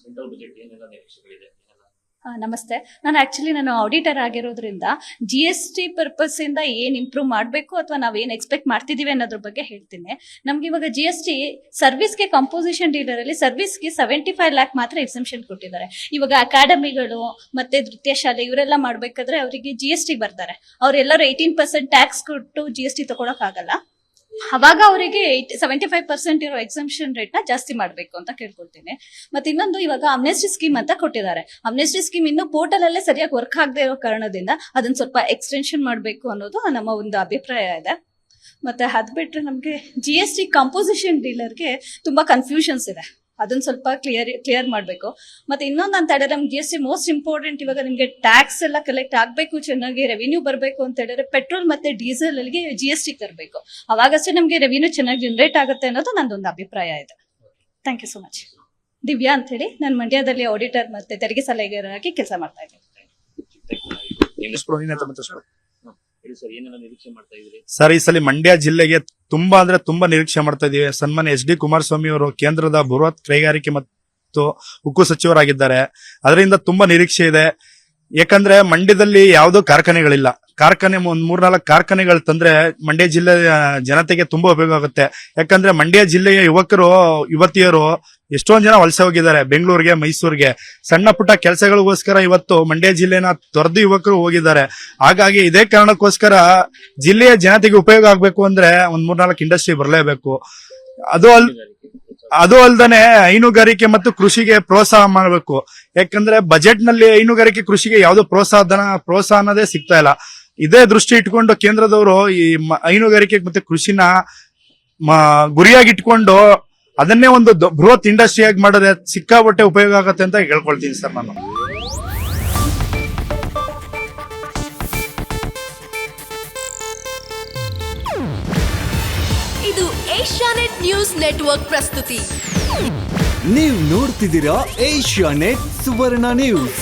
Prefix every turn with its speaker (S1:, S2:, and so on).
S1: Central budget ಏನೆಲ್ಲ ನಿರೀಕ್ಷೆಗಳಿದೆ?
S2: ನಮಸ್ತೆ. ನಾನು ಆಡಿಟರ್ ಆಗಿರೋದ್ರಿಂದ GST ಪರ್ಪಸ್ ಇಂದ ಏನ್ ಇಂಪ್ರೂವ್ ಮಾಡಬೇಕು ಅಥವಾ ನಾವ್ ಏನ್ ಎಕ್ಸ್ಪೆಕ್ಟ್ ಮಾಡ್ತಿದೀವಿ ಅನ್ನೋದ್ರ ಬಗ್ಗೆ ಹೇಳ್ತೀನಿ. ನಮ್ಗೆ ಇವಾಗ GST ಸರ್ವಿಸ್ಗೆ ಕಂಪೋಸಿಷನ್ ಡೀಲರ್ ಅಲ್ಲಿ ಸರ್ವಿಸ್ಗೆ 75 ಲ್ಯಾಕ್ ಮಾತ್ರ ಎಕ್ಸೆಂಪ್ಷನ್ ಕೊಟ್ಟಿದ್ದಾರೆ. ಇವಾಗ ಅಕಾಡೆಮಿಗಳು ಮತ್ತೆ ನೃತ್ಯ ಶಾಲೆ ಇವರೆಲ್ಲ ಮಾಡ್ಬೇಕಾದ್ರೆ ಅವರಿಗೆ GST ಬರ್ತಾರೆ. ಅವ್ರೆಲ್ಲರೂ 18% ಟ್ಯಾಕ್ಸ್ ಕೊಟ್ಟು GST ತಗೊಳಕ್ ಆಗಲ್ಲ. ಅವಾಗ ಅವರಿಗೆ 75% ಇರೋ ಎಕ್ಸಂಪ್ಷನ್ ರೇಟ್ ನ ಜಾಸ್ತಿ ಮಾಡಬೇಕು ಅಂತ ಕೇಳ್ಕೊಳ್ತೀನಿ. ಮತ್ತೆ ಇನ್ನೊಂದು, ಇವಾಗ ಅಮ್ನೆಸ್ಟಿ ಸ್ಕೀಮ್ ಅಂತ ಕೊಟ್ಟಿದ್ದಾರೆ. ಅಮ್ನೆಸ್ಟಿ ಸ್ಕೀಮ್ ಇನ್ನು ಪೋರ್ಟಲ್ ಅಲ್ಲೇ ಸರಿಯಾಗಿ ವರ್ಕ್ ಆಗದೆ ಇರೋ ಕಾರಣದಿಂದ ಅದನ್ನ ಸ್ವಲ್ಪ ಎಕ್ಸ್ಟೆನ್ಷನ್ ಮಾಡಬೇಕು ಅನ್ನೋದು ನಮ್ಮ ಒಂದು ಅಭಿಪ್ರಾಯ ಇದೆ. ಮತ್ತೆ ಅದ್ ಬಿಟ್ರೆ ನಮ್ಗೆ GST ಕಂಪೋಸಿಷನ್ ಡೀಲರ್ಗೆ ತುಂಬಾ ಕನ್ಫ್ಯೂಷನ್ಸ್ ಇದೆ. ಅದನ್ನ ಸ್ವಲ್ಪ ಕ್ಲಿಯರ್ ಮಾಡಬೇಕು. ಮತ್ತೆ ಇನ್ನೊಂದು ಅಂತ ಹೇಳಿದ್ರೆ ನಮ್ಗೆ GST ಮೋಸ್ಟ್ ಇಂಪಾರ್ಟೆಂಟ್. ಇವಾಗ ನಿಮ್ಗೆ ಟ್ಯಾಕ್ಸ್ ಎಲ್ಲ ಕಲೆಕ್ಟ್ ಆಗ್ಬೇಕು, ಚೆನ್ನಾಗಿ ರೆವಿನ್ಯೂ ಬರಬೇಕು ಅಂತ ಹೇಳಿದ್ರೆ ಪೆಟ್ರೋಲ್ ಮತ್ತೆ ಡೀಸೆಲ್ ಅಲ್ಲಿಗೆ GST ತರಬೇಕು. ಅವಾಗಷ್ಟೇ ನಮ್ಗೆ ರೆವಿನ್ಯೂ ಚೆನ್ನಾಗಿ ಜನರೇಟ್ ಆಗುತ್ತೆ ಅನ್ನೋದು ನಂದೊಂದು ಅಭಿಪ್ರಾಯ ಇದೆ. Thank you so much. Divya ಅಂತ ಹೇಳಿ, ನಾನು ಮಂಡ್ಯದಲ್ಲಿ ಆಡಿಟರ್ ಮತ್ತೆ ತೆರಿಗೆ ಸಲಹೆಗಾರರಾಗಿ ಕೆಲಸ ಮಾಡ್ತಾ ಇದ್ದೀನಿ.
S3: ಸರ್, ಈ ಸಲ ಮಂಡ್ಯ ಜಿಲ್ಲೆಗೆ ತುಂಬಾ ನಿರೀಕ್ಷೆ ಮಾಡ್ತಾ ಇದೀವಿ. ಸನ್ಮಾನ್ಯ SD ಕುಮಾರಸ್ವಾಮಿ ಅವರು ಕೇಂದ್ರದ ಬೃಹತ್ ಕೈಗಾರಿಕೆ ಮತ್ತು ಉಕ್ಕು ಸಚಿವರಾಗಿದ್ದಾರೆ. ಅದರಿಂದ ತುಂಬಾ ನಿರೀಕ್ಷೆ ಇದೆ. ಯಾಕಂದ್ರೆ ಮಂಡ್ಯದಲ್ಲಿ ಯಾವುದೋ ಕಾರ್ಖಾನೆಗಳಿಲ್ಲ. ಕಾರ್ಖಾನೆ 3-4 ಕಾರ್ಖಾನೆಗಳು ತಂದ್ರೆ ಮಂಡ್ಯ ಜಿಲ್ಲೆ ಜನತೆಗೆ ತುಂಬಾ ಉಪಯೋಗ ಆಗುತ್ತೆ. ಯಾಕಂದ್ರೆ ಮಂಡ್ಯ ಜಿಲ್ಲೆಯ ಯುವತಿಯರು ಎಷ್ಟೊಂದ್ ಜನ ವಲಸೆ ಹೋಗಿದ್ದಾರೆ ಬೆಂಗಳೂರಿಗೆ, ಮೈಸೂರಿಗೆ. ಸಣ್ಣ ಪುಟ್ಟ ಕೆಲಸಗಳಿಗೋಸ್ಕರ ಇವತ್ತು ಮಂಡ್ಯ ಜಿಲ್ಲೆನ ತೊರೆದು ಯುವಕರು ಹೋಗಿದ್ದಾರೆ. ಹಾಗಾಗಿ ಇದೇ ಕಾರಣಕ್ಕೋಸ್ಕರ ಜಿಲ್ಲೆಯ ಜನತೆಗೆ ಉಪಯೋಗ ಆಗ್ಬೇಕು ಅಂದ್ರೆ 3-4 ಇಂಡಸ್ಟ್ರಿ ಬರಲೇಬೇಕು. ಅದು ಅಲ್ದೇನೆ ಹೈನುಗಾರಿಕೆ ಮತ್ತು ಕೃಷಿಗೆ ಪ್ರೋತ್ಸಾಹ ಮಾಡಬೇಕು. ಯಾಕಂದ್ರೆ ಬಜೆಟ್ ನಲ್ಲಿ ಹೈನುಗಾರಿಕೆ ಕೃಷಿಗೆ ಯಾವ್ದೋ ಪ್ರೋತ್ಸಾಹ ಅನ್ನೋದೇ ಸಿಗ್ತಾ ಇಲ್ಲ. ಇದೇ ದೃಷ್ಟಿ ಇಟ್ಕೊಂಡು ಕೇಂದ್ರದವರು ಈ ಹೈನುಗಾರಿಕೆ ಮತ್ತೆ ಕೃಷಿನ ಗುರಿಯಾಗಿಟ್ಕೊಂಡು ಅದನ್ನೇ ಒಂದು ಬೃಹತ್ ಇಂಡಸ್ಟ್ರಿಯಾಗಿ ಮಾಡೋದೇ ಸಿಕ್ಕಾಪಟ್ಟೆ ಉಪಯೋಗ ಆಗತ್ತೆ ಅಂತ ಹೇಳ್ಕೊಳ್ತೀನಿ ಸರ್ ನಾನು.
S4: ಇದು ಏಷ್ಯಾನೆಟ್ ನ್ಯೂಸ್ ನೆಟ್ವರ್ಕ್ ಪ್ರಸ್ತುತಿ.
S5: ನೀವು ನೋಡ್ತಿದ್ದೀರಾ ಏಷ್ಯಾನೆಟ್ ಸುವರ್ಣ ನ್ಯೂಸ್.